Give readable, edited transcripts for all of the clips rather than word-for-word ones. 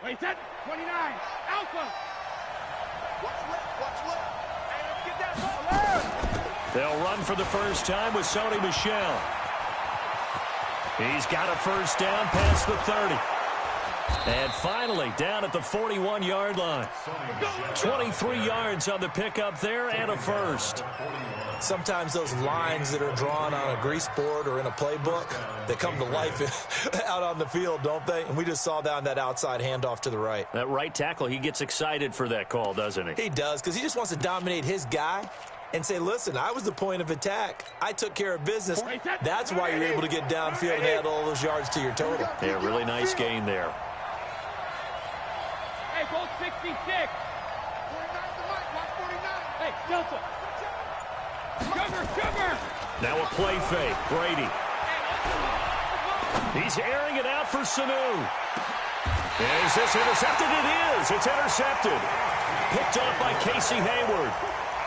Wait, set. 29. Alpha. Watch left. Hey, let's get that ball there. They'll run for the first time with Sony Michel. He's got a first down past the 30. And finally, down at the 41-yard line. 23 yards on the pickup there and a first. Sometimes those lines that are drawn on a grease board or in a playbook, they come to life out on the field, don't they? And we just saw that on that outside handoff to the right. That right tackle, he gets excited for that call, doesn't he? He does, because he just wants to dominate his guy and say, listen, I was the point of attack. I took care of business. That's why you're able to get downfield and add all those yards to your total. Yeah, really nice gain there. Hey, goal 66. 49 to Mike, watch 49. Hey, Delta. Sugar. Now a play fake. Brady. He's airing it out for Sanu. Is this intercepted? It is. It's intercepted. Picked off by Casey Hayward.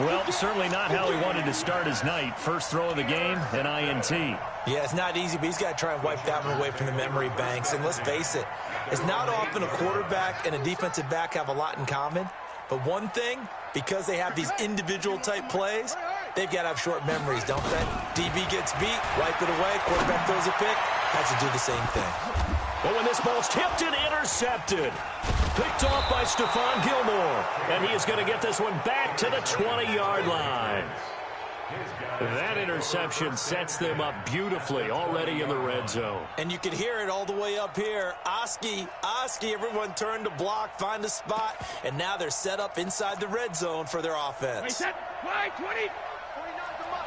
Well, certainly not how he wanted to start his night. First throw of the game, an INT. Yeah, it's not easy, but he's got to try and wipe that one away from the memory banks. And let's face it, it's not often a quarterback and a defensive back have a lot in common. But one thing, because they have these individual type plays, they've got to have short memories, don't they? DB gets beat, wipe it away, quarterback throws a pick, has to do the same thing. But when this ball's tipped and intercepted, picked off by Stephon Gilmore, and he is going to get this one back to the 20-yard line. That interception sets them up beautifully already in the red zone. And you can hear it all the way up here. Oski, everyone turned to block, find a spot, and now they're set up inside the red zone for their offense. Wait, set. Play, 20. 49 to Mike.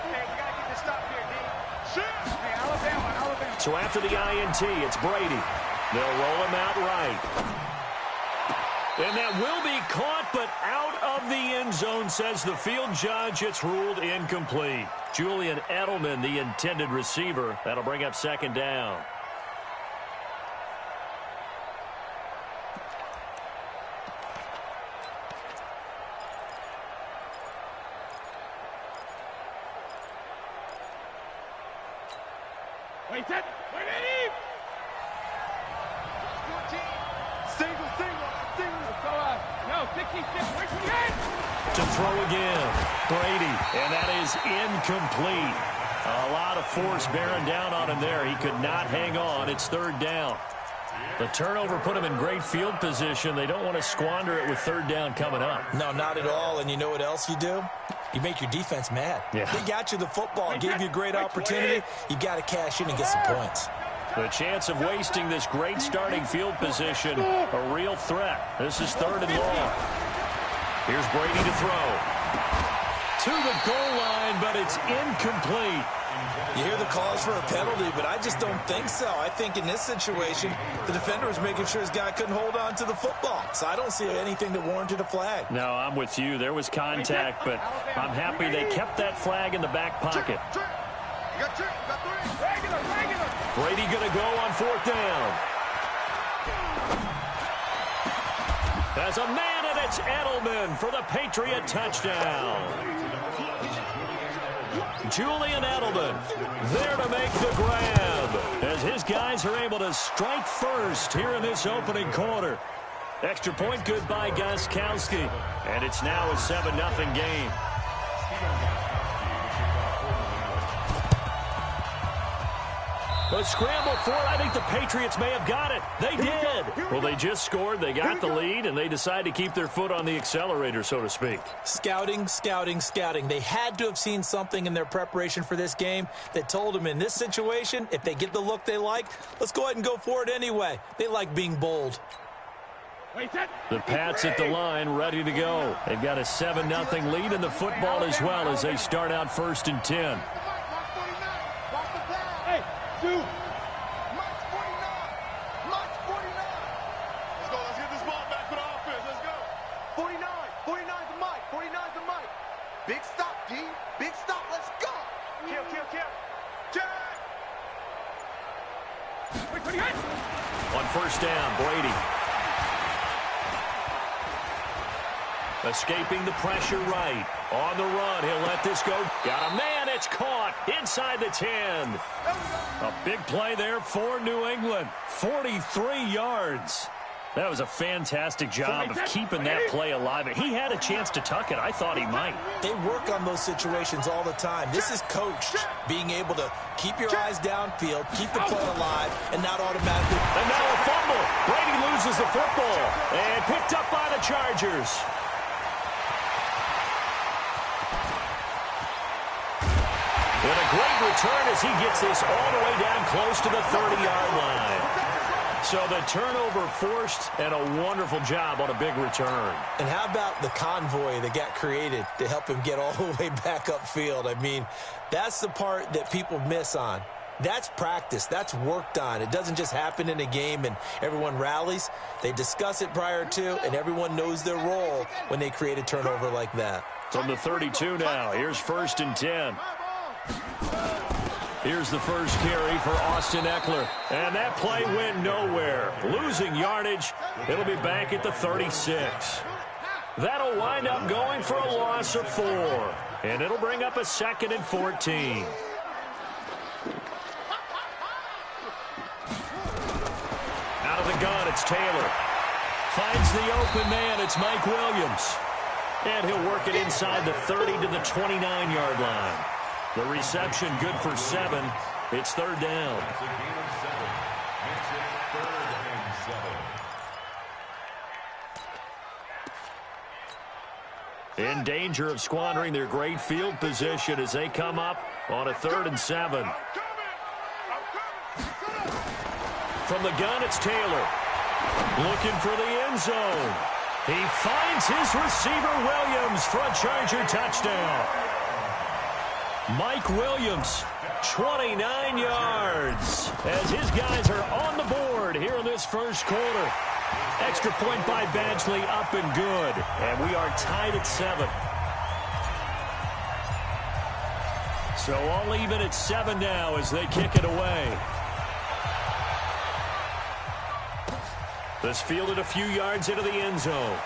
Hey, we got to get this stop here, D. Shoot. Hey, Alabama. So after the INT, it's Brady. They'll roll him out right. And that will be caught, but out of the end zone, says the field judge. It's ruled incomplete. Julian Edelman, the intended receiver. That'll bring up second down. Wait, set. Wait, Eddie. 14. Single. No, 66. Wait, 28. To throw again. Brady. And that is incomplete. A lot of force bearing down on him there. He could not hang on. It's third down. The turnover put him in great field position. They don't want to squander it with third down coming up. No, not at all. And you know what else you do? You make your defense mad. Yeah. They got you the football, gave you a great opportunity. You got to cash in and get some points. The chance of wasting this great starting field position, a real threat. This is third and long. Here's Brady to throw. To the goal line, but it's incomplete. You hear the calls for a penalty, but I just don't think so. I think in this situation, the defender was making sure his guy couldn't hold on to the football. So I don't see anything that warranted a flag. No, I'm with you. There was contact, but I'm happy they kept that flag in the back pocket. Brady going to go on fourth down. As a man, and it's Edelman for the Patriot touchdown. Julian Edelman there to make the grab as his guys are able to strike first here in this opening quarter. Extra point good by Gostkowski, and it's now a 7-0 game. A scramble for it. I think the Patriots may have got it. They did. Well, they just scored. They got the lead, and they decide to keep their foot on the accelerator, so to speak. Scouting. They had to have seen something in their preparation for this game that told them in this situation, if they get the look they like, let's go ahead and go for it anyway. They like being bold. The Pats at the line, ready to go. They've got a 7-0 lead in the football as well as they start out 1st and 10. Mike 49. Mike 49. Let's get this ball back for the offense. Let's go. 49. 49 to Mike. 49 to Mike. Big stop, D. Big stop. Let's go. Kill. Jack. On first down, Brady. Escaping the pressure right. On the run, he'll let this go. Got a man, it's caught inside the 10. A big play there for New England. 43 yards. That was a fantastic job of keeping that play alive. He had a chance to tuck it. I thought he might. They work on those situations all the time. This is coached, being able to keep your eyes downfield, keep the play alive, and not automatically. And now a fumble. Brady loses the football and picked up by the Chargers. And a great return as he gets this all the way down close to the 30-yard line. So the turnover forced, and a wonderful job on a big return. And how about the convoy that got created to help him get all the way back upfield? I mean, that's the part that people miss on. That's practice. That's worked on. It doesn't just happen in a game and everyone rallies. They discuss it prior to, and everyone knows their role when they create a turnover like that. From the 32 now, here's 1st and 10. Here's the first carry for Austin Eckler. And that play went nowhere. Losing yardage. It'll be back at the 36. That'll wind up going for a loss of 4. And it'll bring up a 2nd and 14. Out of the gun, it's Taylor. Finds the open man. It's Mike Williams. And he'll work it inside the 30 to the 29-yard line. The reception good for 7. It's 3rd down. In danger of squandering their great field position as they come up on a 3rd and 7. From the gun, it's Taylor. Looking for the end zone. He finds his receiver, Williams, for a Charger touchdown. Mike Williams, 29 yards, as his guys are on the board here in this first quarter. Extra point by Badgley, up and good. And we are tied at 7. So all even at 7 now as they kick it away. This fielded a few yards into the end zone.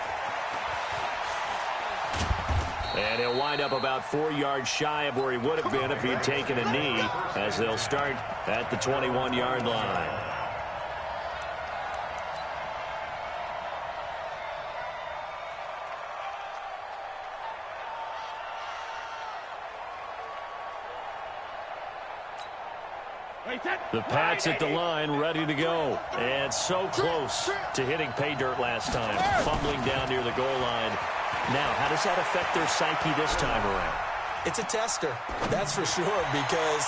And he'll wind up about 4 yards shy of where he would have been if he had taken a knee, as they'll start at the 21-yard line. The Pats at the line, ready to go. And so close to hitting pay dirt last time, fumbling down near the goal line. Now, how does that affect their psyche this time around? It's a tester, that's for sure, because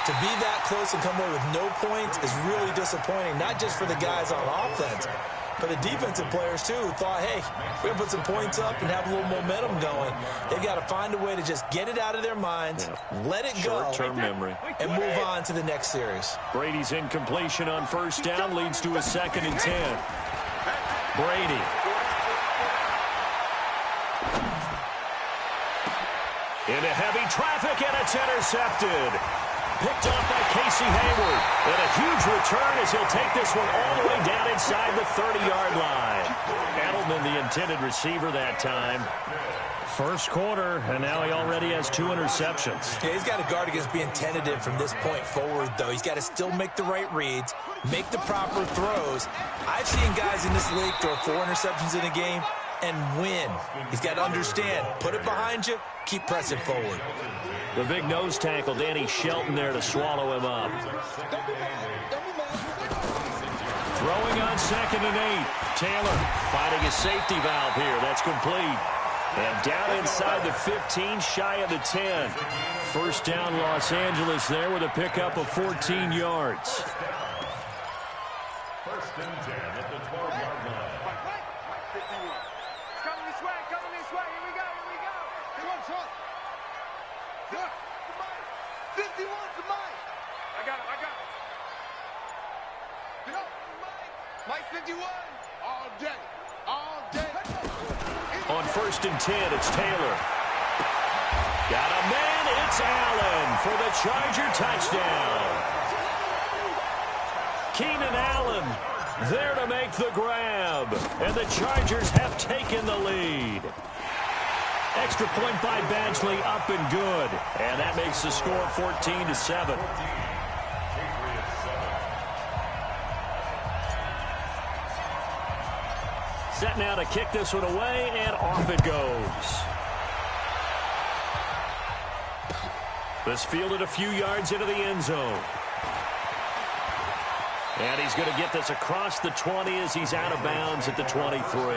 to be that close and come away with no points is really disappointing, not just for the guys on offense, but the defensive players, too, who thought, hey, we're going to put some points up and have a little momentum going. They've got to find a way to just get it out of their minds, let it go, short-term memory, and move on to the next series. Brady's incompletion on 1st down leads to a 2nd and 10. Brady. Into heavy traffic, and it's intercepted. Picked off by Casey Hayward. And a huge return as he'll take this one all the way down inside the 30-yard line. Edelman, the intended receiver that time. First quarter, and now he already has 2 interceptions. Yeah, he's got to guard against being tentative from this point forward, though. He's got to still make the right reads, make the proper throws. I've seen guys in this league throw 4 interceptions in a game and win. He's got to understand, put it behind you, keep pressing forward. The big nose tackle, Danny Shelton, there to swallow him up. Throwing on 2nd and 8. Taylor finding a safety valve here. That's complete. And down inside the 15, shy of the 10. First down, Los Angeles there with a pickup of 14 yards. 1st and 10 at the 12-yard line. Coming this way. Here we go. Come on, Sean. 51 to Mike. I got it. Get up, Mike 51. All day. On 1st and 10, it's Taylor. Got a man, it's Allen for the Charger touchdown. Keenan Allen there to make the grab. And the Chargers have taken the lead. Extra point by Badgley, up and good. And that makes the score 14-7. Set now to kick this one away, and off it goes. This fielded a few yards into the end zone. And he's going to get this across the 20 as he's out of bounds at the 23.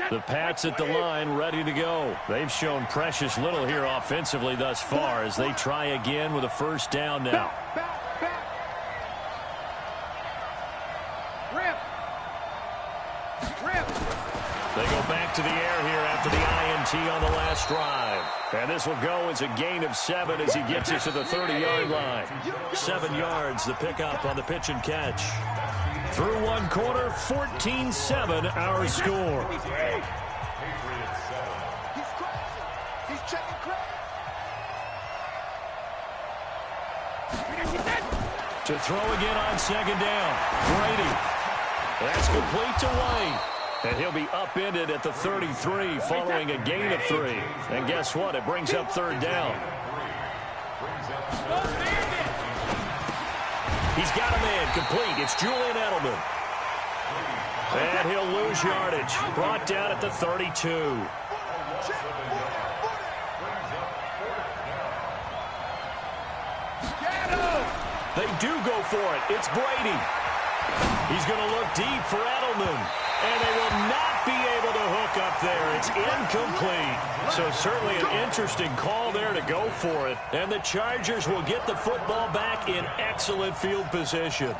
The Pats at the line, ready to go. They've shown precious little here offensively thus far as they try again with a first down now. They go back to the air here after the INT on the last drive. And this will go as a gain of 7 as he gets it to the 30-yard line. 7 yards, the pickup on the pitch and catch. Through one quarter, 14-7 our score. He's checking credit. To throw again on second down. Brady. That's complete to White. And he'll be upended at the 33 following a gain of 3. And guess what? It brings up third down. He's got a man complete. It's Julian Edelman. And he'll lose yardage. Brought down at the 32. They do go for it. It's Brady. He's going to look deep for Edelman. And they will not be able to hook up there. It's incomplete. So certainly an interesting call there to go for it. And the Chargers will get the football back in excellent field position.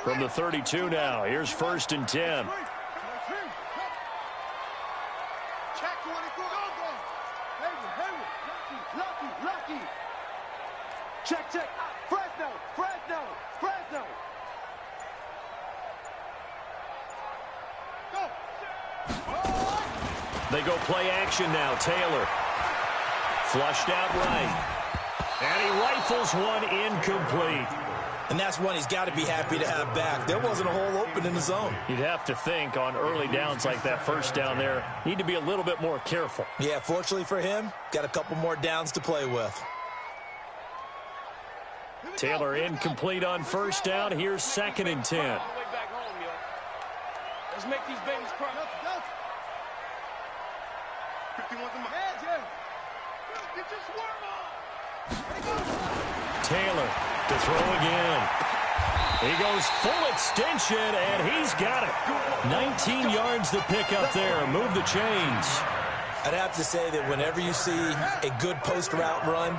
From the 32 now, here's 1st and 10. Check. Fresno. Go. They go play action now. Taylor. Flushed out right. And he rifles one incomplete. And that's one he's got to be happy to have back. There wasn't a hole open in the zone. You'd have to think on early downs like that first down there, need to be a little bit more careful. Yeah, fortunately for him, got a couple more downs to play with. Taylor incomplete on first down. Here's 2nd and 10. Let's make these babies cry. 51's in my head, Get your swarm on. Taylor to throw again. He goes full extension, and he's got it. 19 yards to pick up there. Move the chains. I'd have to say that whenever you see a good post route run,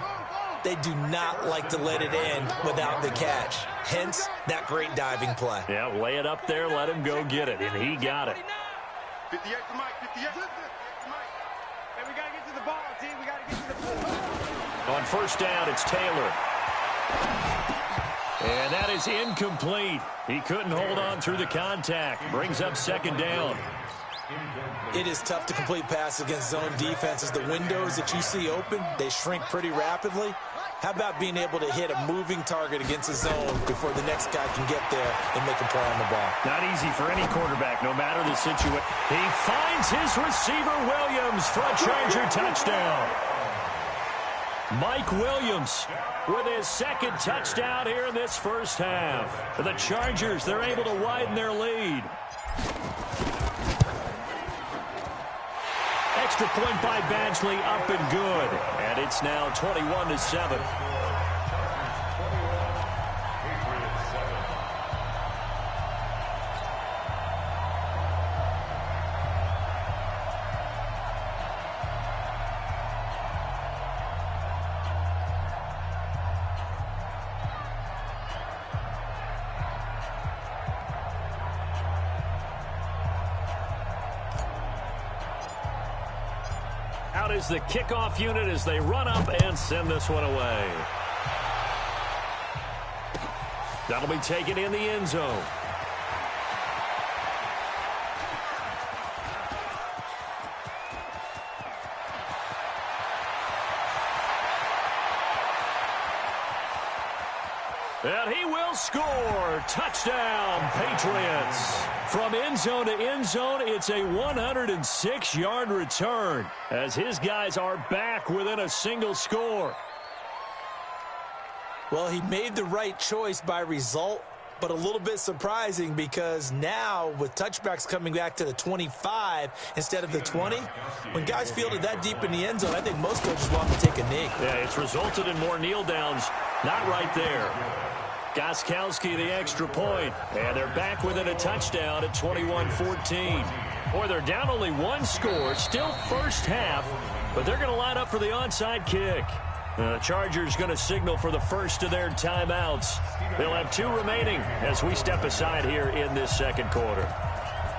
they do not like to let it end without the catch. Hence, that great diving play. Yeah, lay it up there, let him go get it, and he got it. 58 to Mike, 58. Hey, we got to get to the ball, team. We got to get to the ball. On first down, it's Taylor. And that is incomplete. He couldn't hold on through the contact. Brings up 2nd down. It is tough to complete passes against zone defenses. The windows that you see open, they shrink pretty rapidly. How about being able to hit a moving target against a zone before the next guy can get there and make a play on the ball? Not easy for any quarterback, no matter the situation. He finds his receiver, Williams, for a Charger touchdown. Mike Williams with his 2nd touchdown here in this first half. For the Chargers, they're able to widen their lead. Extra point by Badgley, up and good. And it's now 21-7. Out is the kickoff unit as they run up and send this one away. That'll be taken in the end zone. And he will score. Touchdown, Patriots. From end zone to end zone, it's a 106-yard return as his guys are back within a single score. Well, he made the right choice by result, but a little bit surprising because now with touchbacks coming back to the 25 instead of the 20, when guys fielded that deep in the end zone, I think most coaches want to take a knee. Yeah, it's resulted in more kneel downs. Not right there. Gostkowski the extra point, and they're back within a touchdown at 21-14. Boy, they're down only one score, still first half, but they're going to line up for the onside kick. The Chargers going to signal for the first of their timeouts. They'll have 2 remaining as we step aside here in this second quarter.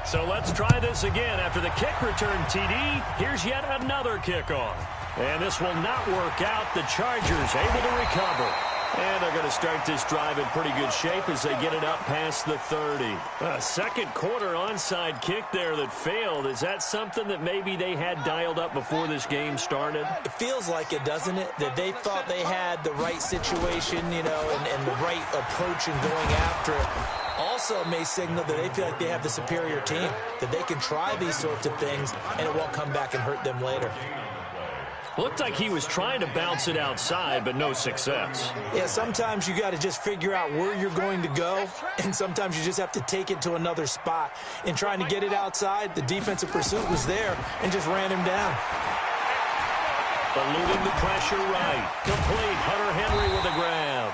So let's try this again. After the kick return TD, here's yet another kickoff. And this will not work out. The Chargers able to recover. And they're going to start this drive in pretty good shape as they get it up past the 30. A second quarter onside kick there that failed. Is that something that maybe they had dialed up before this game started? It feels like it, doesn't it? That they thought they had the right situation, you know, and the right approach in going after it. Also may signal that they feel like they have the superior team, that they can try these sorts of things and it won't come back and hurt them later. Looked like he was trying to bounce it outside, but no success. Yeah, sometimes you got to just figure out where you're going to go, and sometimes you just have to take it to another spot. In trying to get it outside, the defensive pursuit was there and just ran him down. Eluding the pressure right. Complete. Hunter Henry with a grab.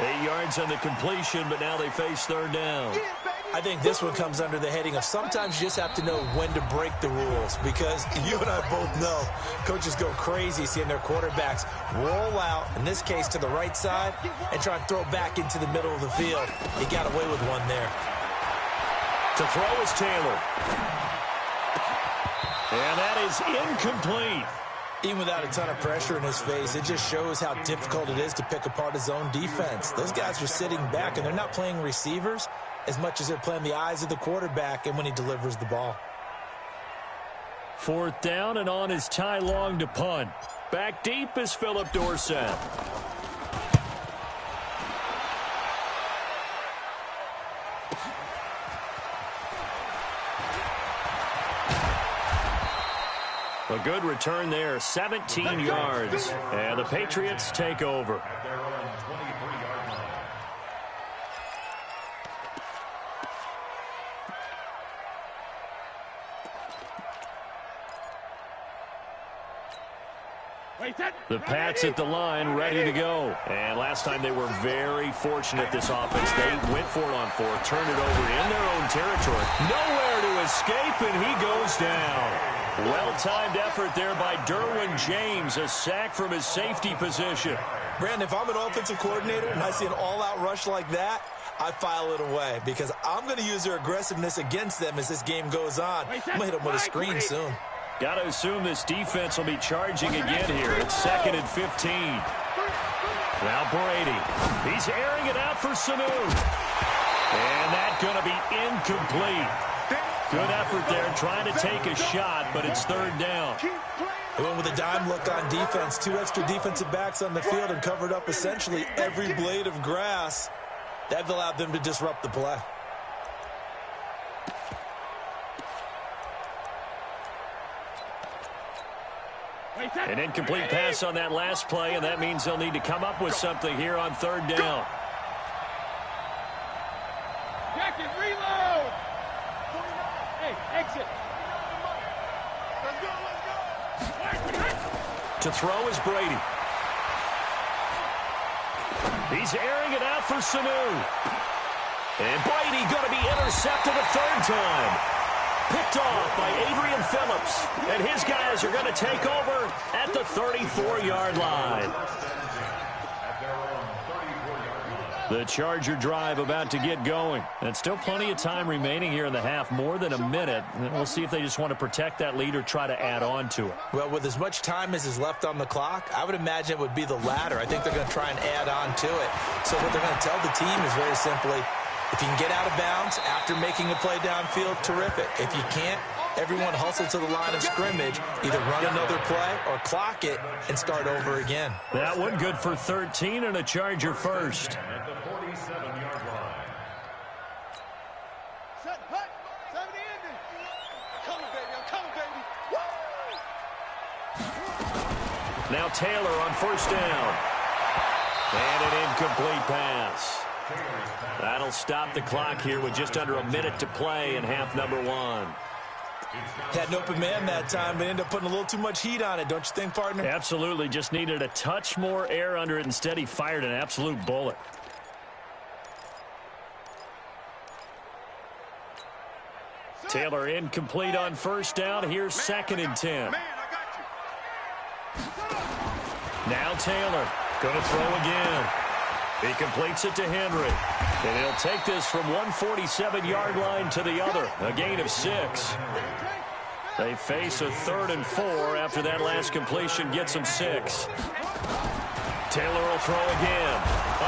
8 yards on the completion, but now they face third down. I think this one comes under the heading of sometimes you just have to know when to break the rules, because you and I both know coaches go crazy seeing their quarterbacks roll out, in this case to the right side, and try and throw back into the middle of the field. He got away with one there. To throw is Taylor. And that is incomplete. Even without a ton of pressure in his face, it just shows how difficult it is to pick apart his own defense. Those guys are sitting back, and they're not playing receivers as much as they're playing the eyes of the quarterback and when he delivers the ball. Fourth down, and on is Ty Long to punt. Back deep is Phillip Dorsett. A good return there, 17 yards. And the Patriots take over. The Pats at the line, ready to go. And last time they were very fortunate, this offense. They went for it on 4, turned it over in their own territory. Nowhere to escape, and he goes down. Well-timed effort there by Derwin James, a sack from his safety position. Brandon, if I'm an offensive coordinator and I see an all-out rush like that, I file it away because I'm going to use their aggressiveness against them as this game goes on. I'm going to hit them with a screen soon. Got to assume this defense will be charging again here. It's 2nd and 15. Now Brady. He's airing it out for Sanu. And that's going to be incomplete. Good effort there trying to take a shot, but it's third down. They went with a dime look on defense. 2 extra defensive backs on the field and covered up essentially every blade of grass. That allowed them to disrupt the play. An incomplete pass on that last play, and that means they'll need to come up with something here on third down. Jacket, reload! Hey, exit. Let's go. To throw is Brady. He's airing it out for Sanu. And Brady going to be intercepted a third time. Picked off by Adrian Phillips. And his guys are going to take over at the 34-yard line. The Charger drive about to get going. And still plenty of time remaining here in the half, more than a minute. And we'll see if they just want to protect that lead or try to add on to it. Well, with as much time as is left on the clock, I would imagine it would be the latter. I think they're going to try and add on to it. So what they're going to tell the team is very simply, if you can get out of bounds after making a play downfield, terrific. If you can't, everyone hustle to the line of scrimmage, either run another play or clock it and start over again. That one good for 13 and a Charger first. At the 47-yard line. Set, hut, 70 ending. Coming, baby, I'm coming, baby. Woo! Now Taylor on first down. And an incomplete pass. That'll stop the clock here with just under a minute to play in half number 1. Had an open man that time, but ended up putting a little too much heat on it, don't you think, partner? Absolutely. Just needed a touch more air under it. Instead, he fired an absolute bullet. Taylor incomplete on first down. Here's second and 10. Now Taylor going to throw again. He completes it to Henry. And he'll take this from 147-yard line to the other. A gain of 6. They face a 3rd and 4 after that last completion gets them 6. Taylor will throw again.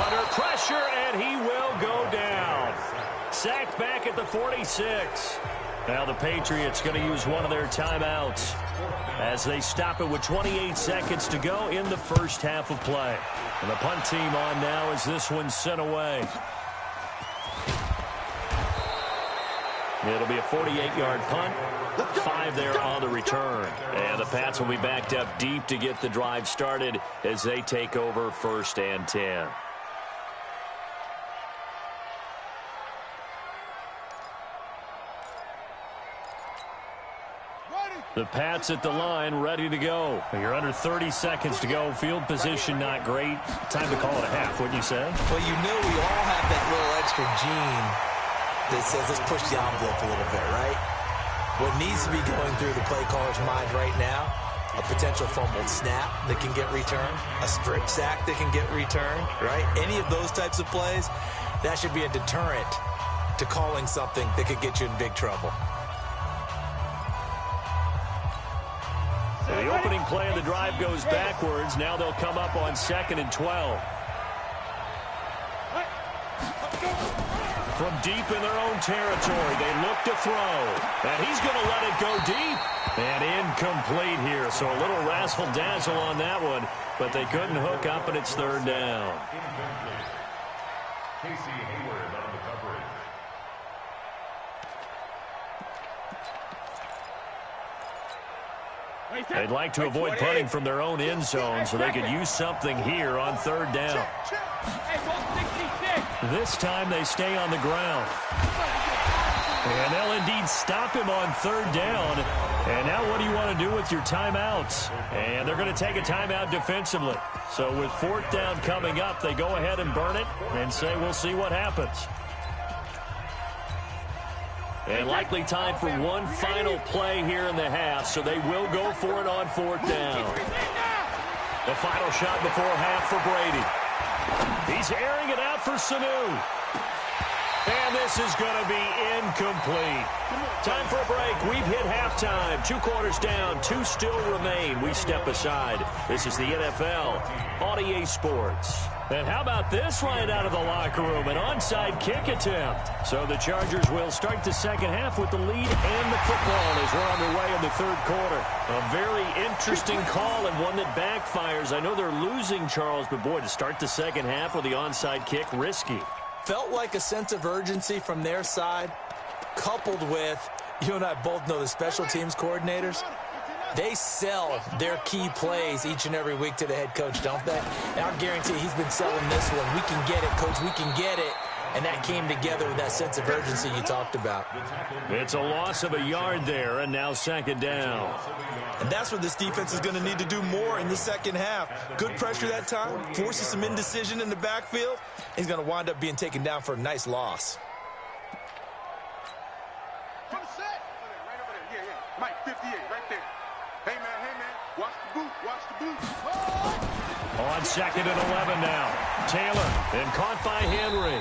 Under pressure, and he will go down. Sacked back at the 46. Now the Patriots going to use one of their timeouts as they stop it with 28 seconds to go in the first half of play. And the punt team on now as this one's sent away. It'll be a 48-yard punt. 5 there on the return. And the Pats will be backed up deep to get the drive started as they take over first and 10. The Pats at the line, ready to go. You're under 30 seconds to go. Field position not great. Time to call it a half, wouldn't you say? Well, you know we all have that little extra gene that says let's push the envelope a little bit, right? What needs to be going through the play caller's mind right now, a potential fumbled snap that can get returned, a strip sack that can get returned, right? Any of those types of plays, that should be a deterrent to calling something that could get you in big trouble. The opening play of the drive goes backwards. Now they'll come up on 2nd and 12. From deep in their own territory, they look to throw. And he's going to let it go deep. And incomplete here. So a little razzle-dazzle on that one. But they couldn't hook up, and it's 3rd down. They'd like to avoid punting from their own end zone so they could use something here on 3rd down. This time they stay on the ground. And they'll indeed stop him on 3rd down. And now what do you want to do with your timeouts? And they're going to take a timeout defensively. So with 4th down coming up, they go ahead and burn it and say we'll see what happens. And likely time for one final play here in the half, so they will go for it on 4th down. The final shot before half for Brady. He's airing it out for Sanu. And this is going to be incomplete. Time for a break. We've hit halftime. 2 quarters down, 2 still remain. We step aside. This is the NFL on EA Sports. And how about this right out of the locker room? An onside kick attempt. So the Chargers will start the second half with the lead and the football as we're underway in the 3rd quarter. A very interesting call and one that backfires. I know they're losing, Charles, but boy, to start the second half with the onside kick, risky. Felt like a sense of urgency from their side, coupled with, you and I both know the special teams coordinators. They sell their key plays each and every week to the head coach, don't they? And I guarantee he's been selling this one. We can get it, coach. We can get it. And that came together with that sense of urgency you talked about. It's a loss of a yard there, and now 2nd down. And that's what this defense is going to need to do more in the second half. Good pressure that time, forces some indecision in the backfield. He's going to wind up being taken down for a nice loss. Mike, 58, right there. Hey, man, watch the boot, watch the boot. On 2nd and 11 now. Taylor, and caught by Henry.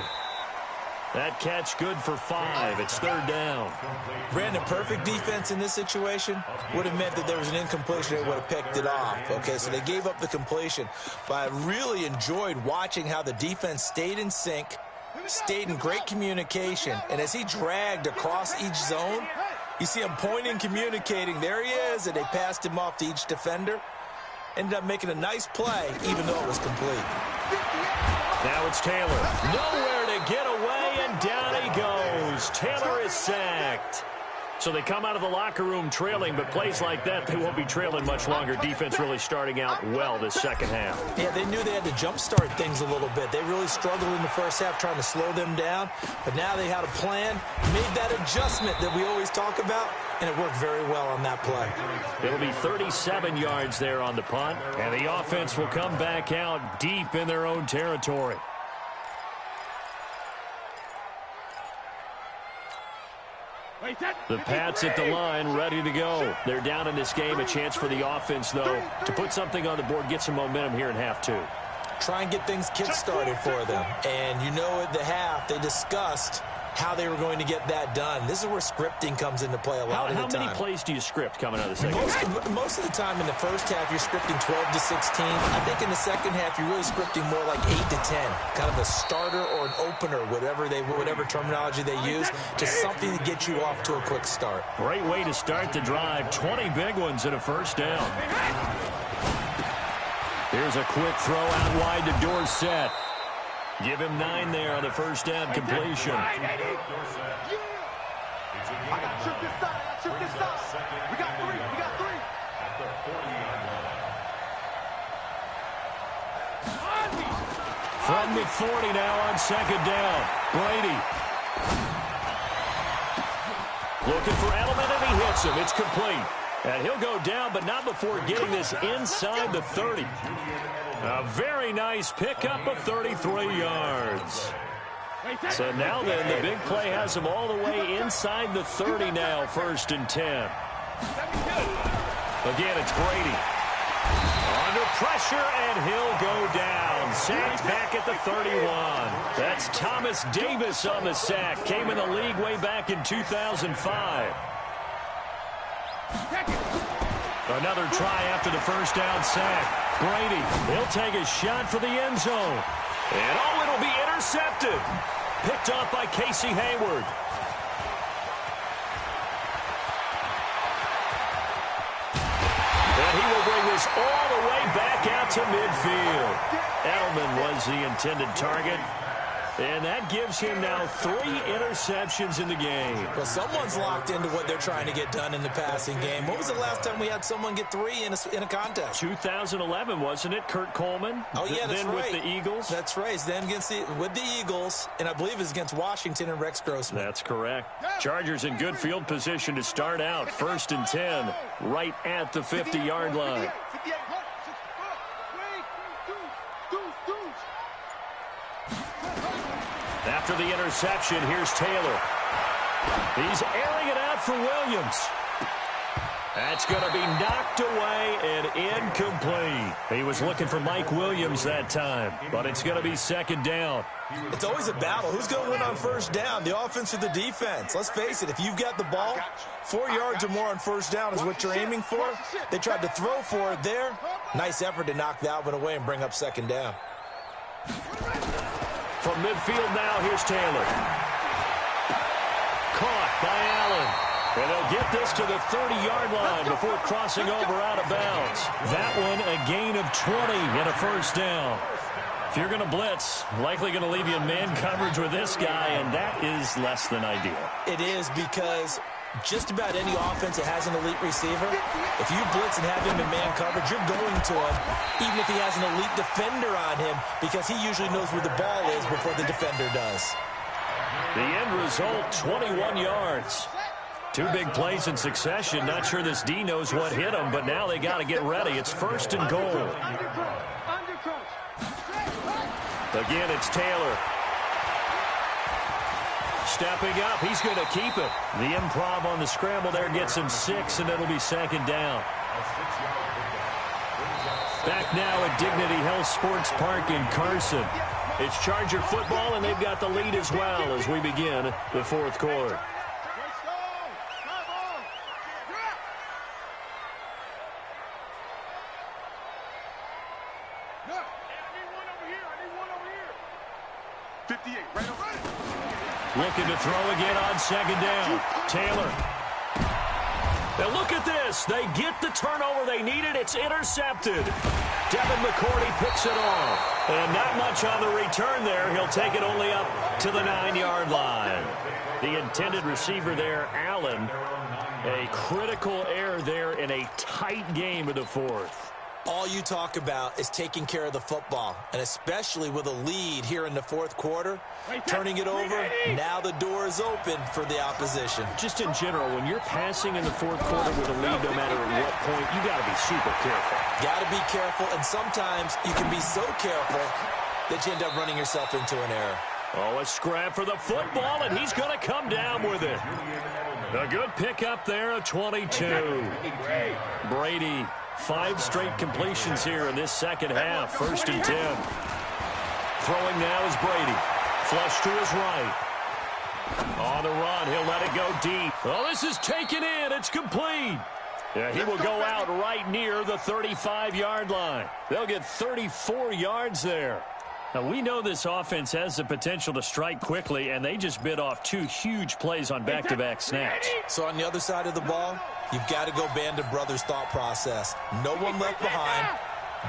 That catch good for 5. It's 3rd down. Brandon, perfect defense in this situation would have meant that there was an incompletion that would have picked it off. Okay, so they gave up the completion. But I really enjoyed watching how the defense stayed in sync, stayed in great communication, and as he dragged across each zone, You see him pointing, communicating. There he is, and they passed him off to each defender. Ended up making a nice play, even though it was complete. Now it's Taylor. Nowhere to get away, and down he goes. Taylor is sacked. So they come out of the locker room trailing, but plays like that, they won't be trailing much longer. Defense really starting out well this second half. Yeah, they knew they had to jumpstart things a little bit. They really struggled in the first half trying to slow them down, but now they had a plan, made that adjustment that we always talk about, and it worked very well on that play. It'll be 37 yards there on the punt, and the offense will come back out deep in their own territory. The Pats at the line, ready to go. They're down in this game. A chance for the offense, though, to put something on the board, get some momentum here in half two. Try and get things kick-started for them. And you know at the half, they discussed how they were going to get that done. This is where scripting comes into play a lot of the time. How many plays do you script coming out of the second half? Most of the time in the first half, you're scripting 12 to 16. I think in the second half, you're really scripting more like 8 to 10. Kind of a starter or an opener, whatever terminology they use, just something to get you off to a quick start. Great way to start the drive. 20 big ones and a first down. Here's a quick throw out wide to Dorsett. Give him 9 there on the first down completion. I got to trip this side. We got 3. From the 40 now on second down. Brady. Looking for Edelman, and he hits him. It's complete. And he'll go down, but not before getting this inside the 30. A very nice pickup of 33 yards. So now then, the big play has him all the way inside the 30 now, 1st and 10. Again, it's Brady. Under pressure, and he'll go down. Sacked back at the 31. That's Thomas Davis on the sack. Came in the league way back in 2005. Another try after the first down sack. Brady, he'll take a shot for the end zone. And it'll be intercepted. Picked off by Casey Hayward. And he will bring this all the way back out to midfield. Edelman was the intended target. And that gives him now 3 interceptions in the game. Well, someone's locked into what they're trying to get done in the passing game. When was the last time we had someone get 3 in a contest? 2011, wasn't it? Kurt Coleman? Oh, yeah, that's then right. With the Eagles? That's right. Then with the Eagles, and I believe it's against Washington and Rex Grossman. That's correct. Chargers in good field position to start out. 1st and 10, right at the 50-yard line. After the interception, here's Taylor. He's airing it out for Williams. That's going to be knocked away and incomplete. He was looking for Mike Williams that time, but it's going to be 2nd down. It's always a battle. Who's going to win on 1st down, the offense or the defense? Let's face it, if you've got the ball, 4 yards or more on 1st down is what you're aiming for. They tried to throw for it there. Nice effort to knock that one away and bring up 2nd down. From midfield now, here's Taylor. Caught by Allen. And they'll get this to the 30-yard line before crossing over out of bounds. That one a gain of 20 and a 1st down. If you're going to blitz, likely going to leave you in man coverage with this guy, and that is less than ideal. It is, because just about any offense that has an elite receiver, if you blitz and have him in man coverage, you're going to him, even if he has an elite defender on him, because he usually knows where the ball is before the defender does. The end result, 21 yards. 2 big plays in succession. Not sure this D knows what hit him, but now they got to get ready. It's 1st and goal. Again, it's Taylor. Stepping up, he's going to keep it. The improv on the scramble there gets him 6, and it'll be 2nd down. Back now at Dignity Health Sports Park in Carson. It's Charger football, and they've got the lead as well as we begin the 4th quarter. Looking to throw again on 2nd down. Taylor. And look at this. They get the turnover they needed. It's intercepted. Devin McCourty picks it off. And not much on the return there. He'll take it only up to the 9-yard line. The intended receiver there, Allen. A critical error there in a tight game of the fourth. All you talk about is taking care of the football, and especially with a lead here in the fourth quarter, turning it over, now the door is open for the opposition. Just in general, when you're passing in the fourth quarter with a lead, no matter at what point, you got to be super careful. Got to be careful, and sometimes you can be so careful that you end up running yourself into an error. Oh, a scrap for the football, and he's going to come down with it. A good pickup there of 22. Brady, 5 straight completions here in this second half. 1st and 10. Throwing now is Brady. Flush to his right. On the run, he'll let it go deep. Oh, this is taken in. It's complete. Yeah, he will go out right near the 35-yard line. They'll get 34 yards there. Now, we know this offense has the potential to strike quickly, and they just bit off 2 huge plays on back-to-back snaps. So on the other side of the ball, you've got to go Band of Brothers thought process. No one left behind,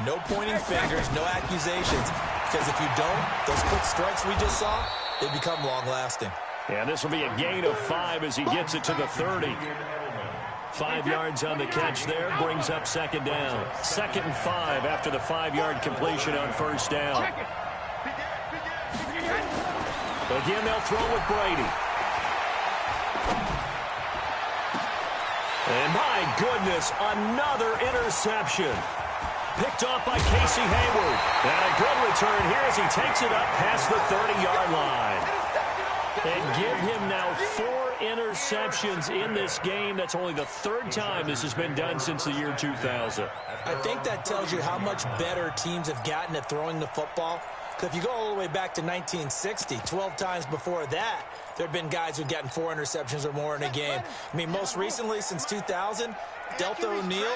no pointing fingers, no accusations. Because if you don't, those quick strikes we just saw, they become long-lasting. Yeah, this will be a gain of 5 as he gets it to the 30. 5 yards on the catch there, brings up 2nd down. 2nd and 5 after the 5-yard completion on 1st down. Again, they'll throw with Brady. And my goodness, another interception. Picked off by Casey Hayward. And a good return here as he takes it up past the 30-yard line. And give him now 4 interceptions in this game. That's only the 3rd time this has been done since the year 2000. I think that tells you how much better teams have gotten at throwing the football. Because if you go all the way back to 1960, 12 times before that, there have been guys who've gotten 4 interceptions or more in a game. I mean, most recently, since 2000, Delta O'Neal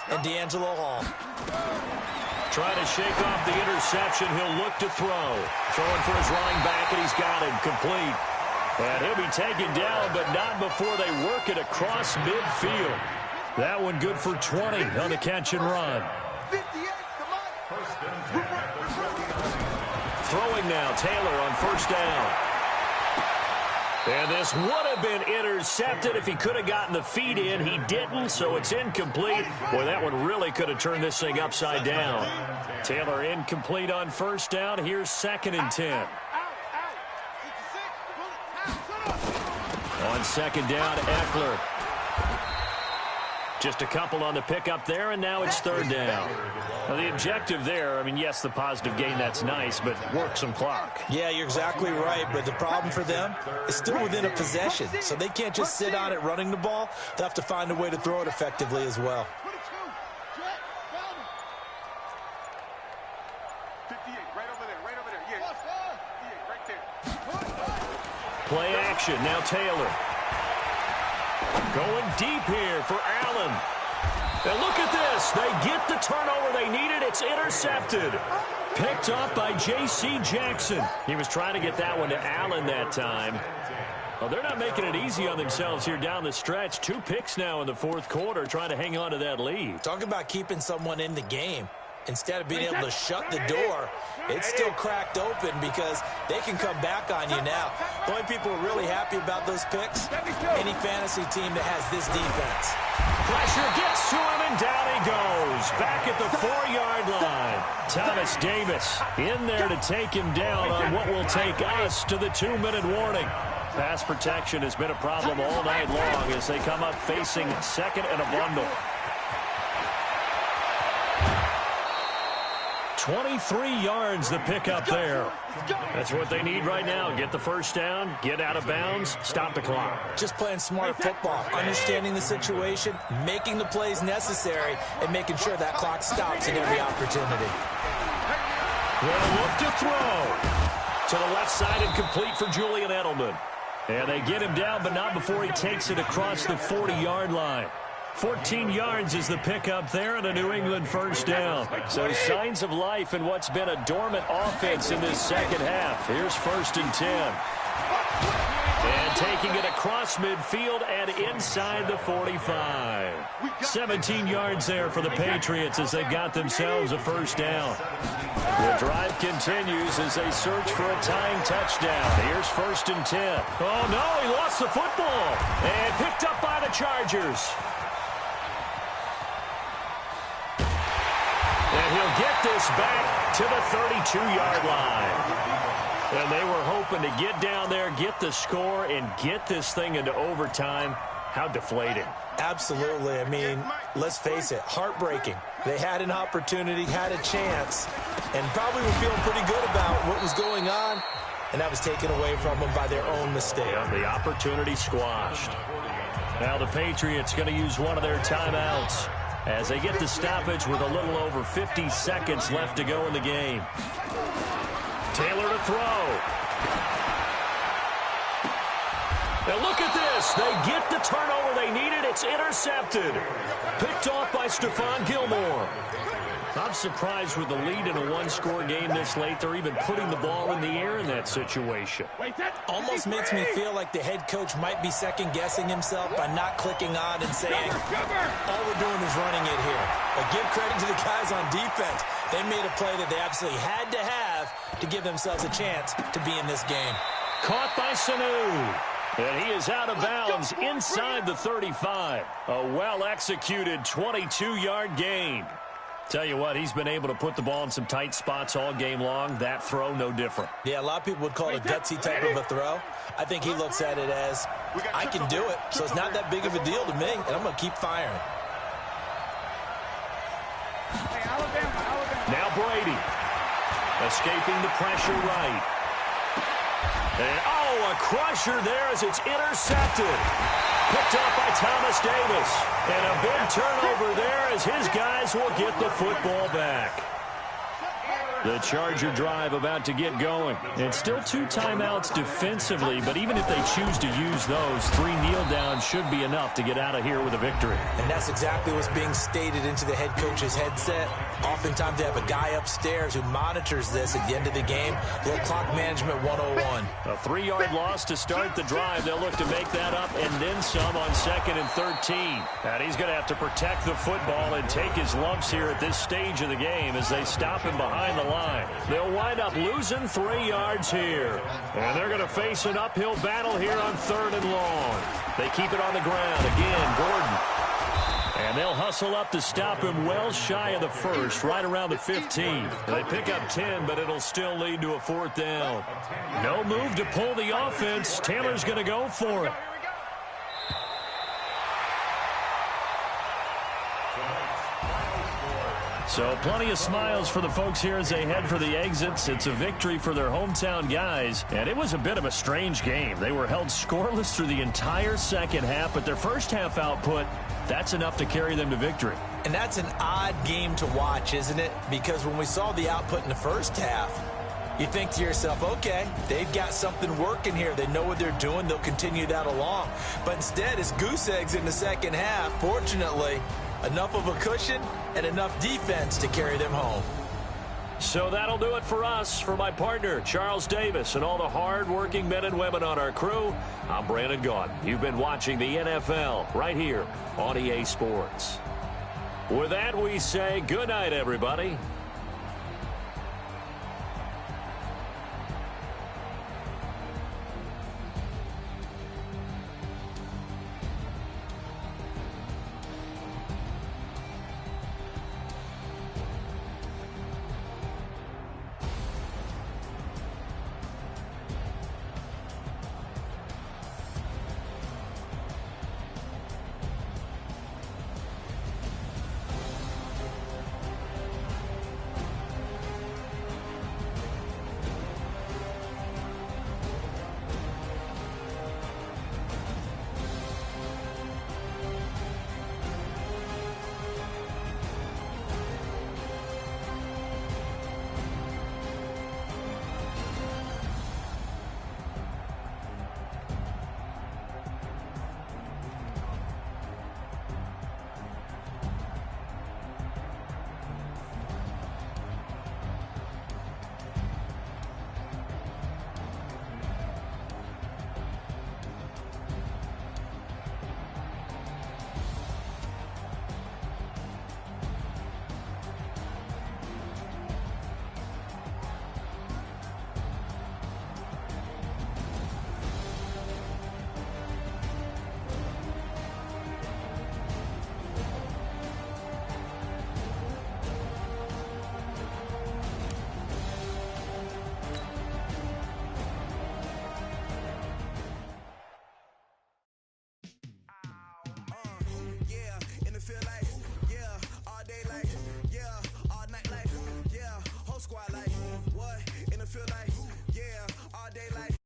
and D'Angelo Hall. Trying to shake off the interception. He'll look to throw. Throwing for his running back, and he's got him complete. And he'll be taken down, but not before they work it across midfield. That one good for 20 on the catch and run. Throwing now, Taylor on 1st down. And this would have been intercepted if he could have gotten the feet in. He didn't, so it's incomplete. Boy, that one really could have turned this thing upside down. Taylor incomplete on 1st down. Here's 2nd and 10. On 2nd down, Eckler. Just a couple on the pickup there, and now it's 3rd down. Now, the objective there, I mean, yes, the positive gain, that's nice, but work some clock. Yeah, you're exactly right, but the problem for them is still within a possession, so they can't just sit on it running the ball. They'll have to find a way to throw it effectively as well. Play action, now Taylor. Going deep here for Allen. And look at this. They get the turnover they needed. It's intercepted. Picked up by J.C. Jackson. He was trying to get that one to Allen that time. Well, they're not making it easy on themselves here down the stretch. 2 picks now in the 4th quarter trying to hang on to that lead. Talk about keeping someone in the game. Instead of being able to shut the door, it's still cracked open because they can come back on you now. The only people who are really happy about those picks, any fantasy team that has this defense. Pressure gets to him, and down he goes. Back at the 4-yard line. Thomas Davis in there to take him down on what will take us to the 2-minute warning. Pass protection has been a problem all night long as they come up facing 2nd and a bundle. 23 yards the pickup there. That's what they need right now. Get the 1st down, get out of bounds, stop the clock. Just playing smart football, understanding the situation, making the plays necessary, and making sure that clock stops at every opportunity. They'll look to throw. To the left side and complete for Julian Edelman. And they get him down, but not before he takes it across the 40-yard line. 14 yards is the pickup there and a New England 1st down. So signs of life in what's been a dormant offense in this second half. Here's 1st and 10. And taking it across midfield and inside the 45. 17 yards there for the Patriots as they've got themselves a first down. The drive continues as they search for a tying touchdown. Here's 1st and 10. Oh, no, he lost the football. And picked up by the Chargers. And he'll get this back to the 32-yard line. And they were hoping to get down there, get the score, and get this thing into overtime. How deflating. Absolutely. I mean, let's face it, heartbreaking. They had an opportunity, had a chance, and probably were feeling pretty good about what was going on, and that was taken away from them by their own mistake. Yeah, the opportunity squashed. Now the Patriots going to use one of their timeouts as they get the stoppage with a little over 50 seconds left to go in the game. Taylor to throw. Now look at this. They get the turnover they needed. It's intercepted. Picked off by Stephon Gilmore. I'm surprised with the lead in a one-score game this late. They're even putting the ball in the air in that situation. Almost makes me feel like the head coach might be second-guessing himself by not clicking on and saying, all we're doing is running it here. But give credit to the guys on defense. They made a play that they absolutely had to have to give themselves a chance to be in this game. Caught by Sanu. And he is out of bounds inside the 35. A well-executed 22-yard gain. Tell you what, he's been able to put the ball in some tight spots all game long. That throw, no different. Yeah, a lot of people would call it a gutsy type of a throw. I think he looks at it as, I can do it, so it's not that big of a deal to me, and I'm going to keep firing. Now Brady, escaping the pressure right. And, oh, a crusher there as it's intercepted. Picked up by Thomas Davis. And a big turnover there as his guys will get the football back. The Charger drive about to get going. And still 2 timeouts defensively, but even if they choose to use those, 3 kneel downs should be enough to get out of here with a victory. And that's exactly what's being stated into the head coach's headset. Oftentimes they have a guy upstairs who monitors this at the end of the game. Little clock management 101. A 3-yard loss to start the drive. They'll look to make that up and then some on 2nd and 13. And he's going to have to protect the football and take his lumps here at this stage of the game as they stop him behind the line. They'll wind up losing 3 yards here. And they're going to face an uphill battle here on 3rd and long. They keep it on the ground. Again, Gordon. And they'll hustle up to stop him well shy of the 1st, right around the 15. They pick up 10, but it'll still lead to a 4th down. No move to pull the offense. Taylor's going to go for it. So plenty of smiles for the folks here as they head for the exits. It's a victory for their hometown guys. And it was a bit of a strange game. They were held scoreless through the entire second half, but their first half output, that's enough to carry them to victory. And that's an odd game to watch, isn't it? Because when we saw the output in the first half, you think to yourself, okay, they've got something working here. They know what they're doing. They'll continue that along. But instead, it's goose eggs in the second half. Fortunately, enough of a cushion and enough defense to carry them home. So that'll do it for us. For my partner, Charles Davis, and all the hard-working men and women on our crew, I'm Brandon Gaudin. You've been watching the NFL right here on EA Sports. With that, we say good night, everybody. yeah, all night like, yeah, whole squad like, what, in the field like, yeah, all day like,